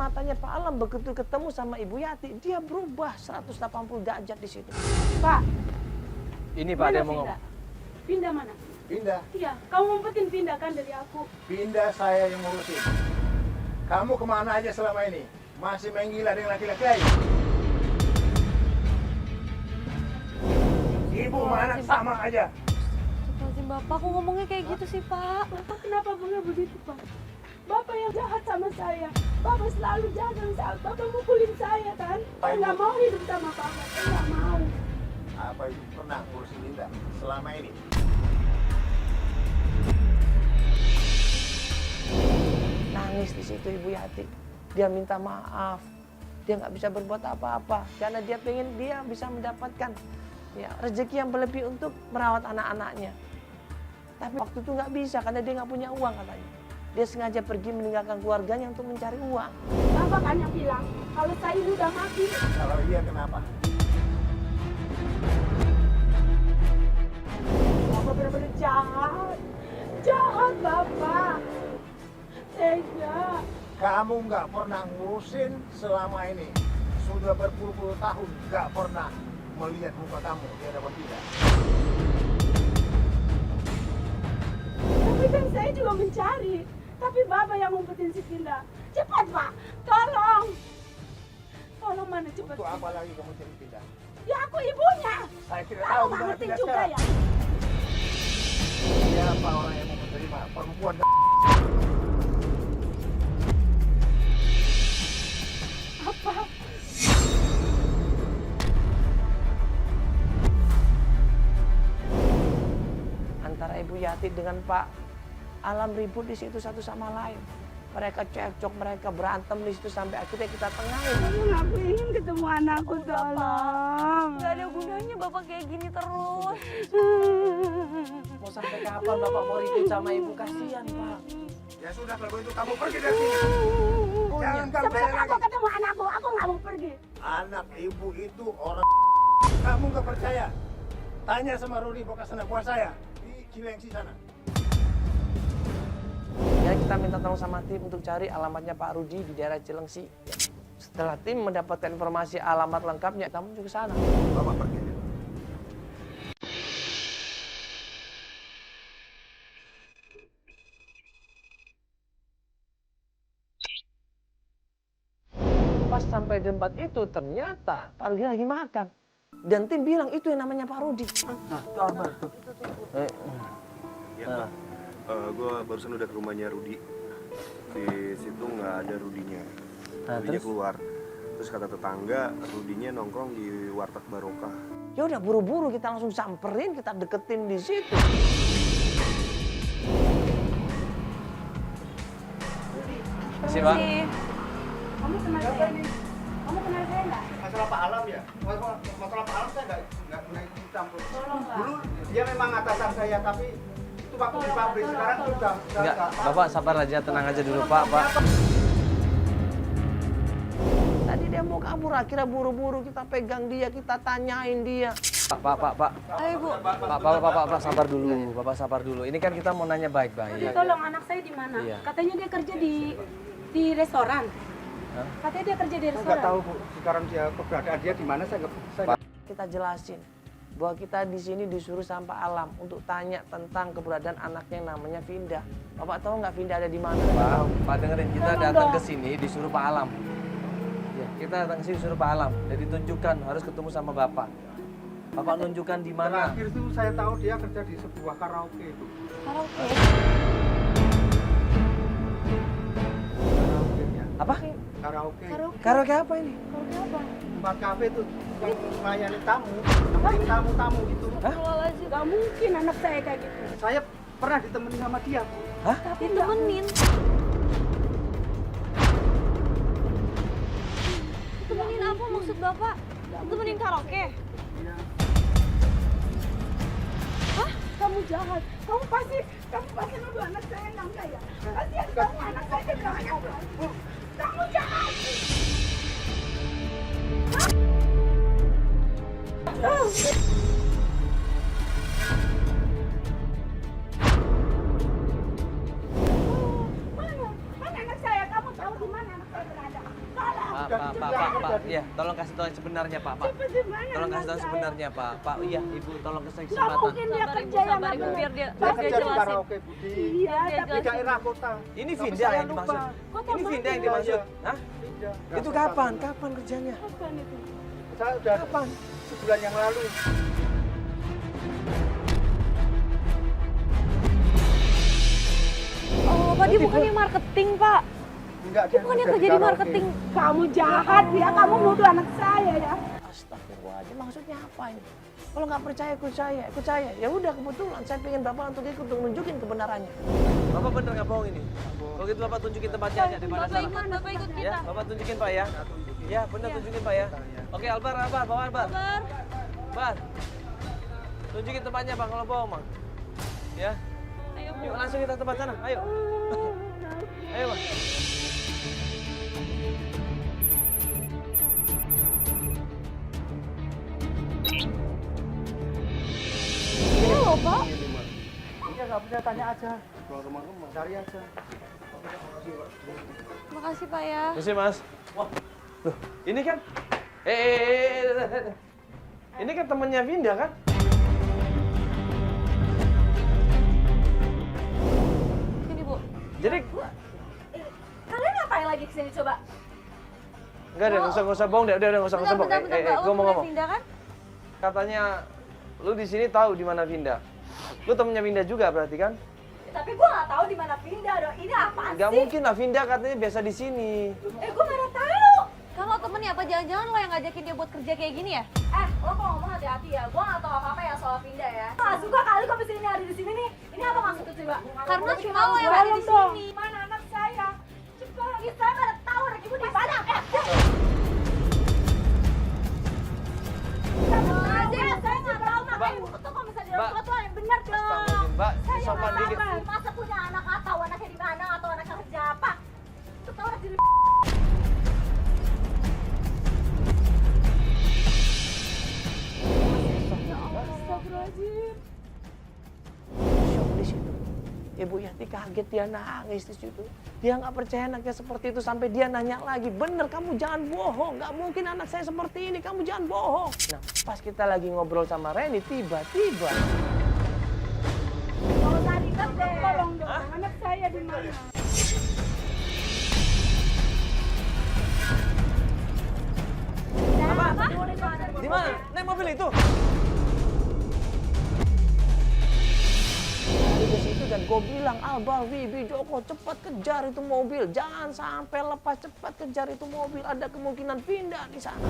matanya Pak Alam begitu ketemu sama Ibu Yati, dia berubah 180 derajat di situ. Pak, Ini Pak, dia mau ngomong. Pindah mana? Pindah. Iya, kamu ngumpetin pindah kan dari aku. Pindah saya yang ngurusin. Kamu kemana aja selama ini? Masih main gila dengan laki-laki lain? Ibu mana sama aja. Astagfirullahaladzim, Bapak kok ngomongnya kayak gitu sih, Pak? Bapak kenapa bunga begitu, Pak? Bapak yang jahat sama saya. Bapak selalu jahat sama saya. Bapak mukulin saya kan? Saya nggak mau hidup sama Bapak. Saya nggak mau. Apa ibu pernah ngurusin Linda selama ini? Nangis di situ Ibu Yati. Dia minta maaf. Dia nggak bisa berbuat apa-apa karena dia pengen dia bisa mendapatkan ya, rezeki yang berlebih untuk merawat anak-anaknya. Tapi waktu itu nggak bisa karena dia nggak punya uang katanya. Dia sengaja pergi meninggalkan keluarganya untuk mencari uang. Bapak kan yang bilang kalau saya ini udah mati. Kalau iya kenapa? Bapak benar-benar jahat. Jahat, Bapak. Tega. Kamu nggak pernah ngurusin selama ini. Sudah berpuluh-puluh tahun nggak pernah melihat muka kamu di hadapan kita. Tapi kan saya juga mencari. Tapi Bapak yang ngumpetin si Pinda. Cepat, Pak. Tolong. Tolong mana cepat. Untuk apa lagi kamu cari pindah? Ya aku ibunya. Saya tidak Kamu tahu nggak dimana ngerti pindah juga sekarang. ya. Siapa orang yang mau menerima perempuan? Apa? Antara Ibu Yati dengan Pak Alam ribut di situ satu sama lain. Mereka cekcok, mereka berantem di situ sampai akhirnya kita tengahin. Aku ingin ketemu anakku, tolong. Gak ada gunanya Bapak kayak gini terus. Mau sampai kapan Bapak mau ribut sama Ibu? Kasihan Pak. Ya sudah kalau itu kamu pergi dari sini. Jangan kamu Sebelum saya aku lagi. ketemu anakku, aku nggak mau pergi. Anak ibu itu orang kamu nggak percaya? Tanya sama Rudi bekas anak buah saya di Cilengsi sana. Ya, kita minta tolong sama tim untuk cari alamatnya Pak Rudi di daerah Cilengsi. Setelah tim mendapatkan informasi alamat lengkapnya, kita menuju ke sana. Bapak pergi. Pas sampai di tempat itu, ternyata Pak Rudi lagi makan. Dan tim bilang itu yang namanya Pak Rudi. Ya, gue barusan udah ke rumahnya Rudi. Di situ nggak ada Rudinya. Rudinya keluar. Terus kata tetangga, Rudinya nongkrong di warteg Barokah. Ya udah buru-buru kita langsung samperin, kita deketin di situ. Permisi. Kamu kenal saya? Kamu kenal saya nggak? Masalah Pak Alam ya? Masalah Pak Alam saya nggak ikut campur. Tolong, Pak. Dulu dia memang atasan saya, tapi itu waktu di pabrik. Sekarang itu udah Enggak, Bapak sabar aja, tenang aja dulu Pak. Tadi dia mau kabur, akhirnya buru-buru kita pegang dia, kita tanyain dia. Pak. Ayo Bu. Pak, sabar dulu. Bapak sabar dulu. Ini kan kita mau nanya baik-baik. Tolong anak saya di mana? Iya. Katanya dia kerja di restoran. Hah? Katanya dia kerja di saya restoran. nggak tahu Bu, sekarang dia keberadaan dia di mana saya nggak. Kita jelasin bahwa kita di sini disuruh sama Pak Alam untuk tanya tentang keberadaan anaknya yang namanya Vinda. Bapak tahu nggak Vinda ada di mana? Pak dengerin, kita Tolong datang dong. ke sini disuruh Pak Alam. Ya, kita datang ke sini disuruh Pak Alam. Jadi tunjukkan harus ketemu sama Bapak. Bapak nunjukkan di mana. Terakhir itu saya tahu dia kerja di sebuah karaoke itu. Karaoke. Karaoke ya. Apa? Karaoke. Karaoke apa ini? Karaoke apa? Tempat kafe itu yang melayani tamu, nemenin tamu-tamu gitu. Astagfirullahaladzim. Gak mungkin anak saya kayak gitu. Saya pernah ditemenin sama dia Bu. Ditemenin. Ditemenin apa maksud Bapak? Ditemenin karaoke? Kamu jahat. Kamu pasti nuduh anak saya yang enggak ya? Kasihan kamu anak saya kehilangan. Kamu jahat. Mana anak saya? Kamu tahu di mana anak saya berada? kasih tahu yang sebenarnya, Pak. Pak. Bagaimana Tolong kasih tahu anak saya? sebenarnya, Pak. Pak, iya, Ibu tolong kasih Nggak kesempatan. mungkin dia Sabar, Ibu, kerja yang sabar, Ibu, nggak biar dia Dia kerja di jelasin. karaoke Budi. Iya, Dia tapi Di daerah kota. Ini Tapi Vinda saya yang lupa. dimaksud. kota Ini Vinda yang Iya, dimaksud. iya. Hah? Vinda. Itu kapan? Kapan kerjanya? kapan itu? Saya udah Kapan? sebulan yang lalu. Oh, Pak, dia bukannya marketing, Pak. Enggak, Dia bukannya kerja di marketing. Kamu jahat ya, kamu nuduh anak saya ya. Astagfirullahaladzim, maksudnya apa ini? Kalau nggak percaya, ikut saya. Ya udah, kebetulan saya pengen Bapak untuk ikut, untuk nunjukin kebenarannya. Bapak bener nggak bohong ini? Kalau gitu Bapak tunjukin tempatnya aja daripada Bapak salah. ikut, Bapak ikut Ya, kita. Bapak tunjukin Pak ya. Ya, bener tunjukin Pak ya. Oke, Albar, bawa Albar. Sabar. Bar. Tunjukin tempatnya Bang kalau bohong, Bang. Ya. Ayo, Bu. Yuk langsung kita tempat sana. Ayo. Ayo, Bang. Ini loh, Pak. Iya, nggak bisa tanya aja. Cari aja. Makasih, Pak ya. Terus Mas. Wah. Loh, ini kan ini kan temannya Vinda kan? Sini, Bu. Jadi Kalian ngapain lagi kesini coba? enggak deh, nggak usah bohong deh, udah nggak usah bohong. Bentar, Mbak. Lo Ngomong. temen Vinda kan? Katanya lu di sini tahu di mana Vinda. Lu temennya Vinda juga berarti kan? Tapi gue nggak tahu di mana Vinda dong. Ini apaan Gak sih? mungkin lah, Vinda katanya biasa di sini. Gue mana tahu. Kalau temennya apa jangan-jangan lo yang ngajakin dia buat kerja kayak gini ya? Lo kalau ngomong hati-hati ya. Gue nggak tahu apa-apa ya soal Vinda ya. Nggak suka kali kok bisa ini ada di sini nih. Ini apa maksudnya coba? Karena Gua cuma lo yang ada di dong. sini. Mana anak saya? Cepat. Saya nggak ada tahu anak ibu di mana. Saya nggak tahu makanya ibu tuh kalau misalnya di Mbak. orang tua tuh yang benar dong. Astagfirullahaladzim, Mbak, Saya sopan nggak dikit. tahu masa punya anak atau anaknya di mana atau anaknya kerja apa? Itu tahu anak jadi Astagfirullahaladzim. Shock di situ. Ibu Yati kaget, dia nangis di situ. Dia nggak percaya anaknya seperti itu sampai dia nanya lagi, bener kamu jangan bohong, nggak mungkin anak saya seperti ini, kamu jangan bohong. Nah, pas kita lagi ngobrol sama Reni, tiba-tiba kalau tadi kan deh. Tolong dong, anak saya di mana? Apa? Di mana? Naik mobil itu. dari ke situ dan gue bilang, Albar, Wibi, Joko, cepat kejar itu mobil, jangan sampai lepas, cepat kejar itu mobil, ada kemungkinan pindah di sana.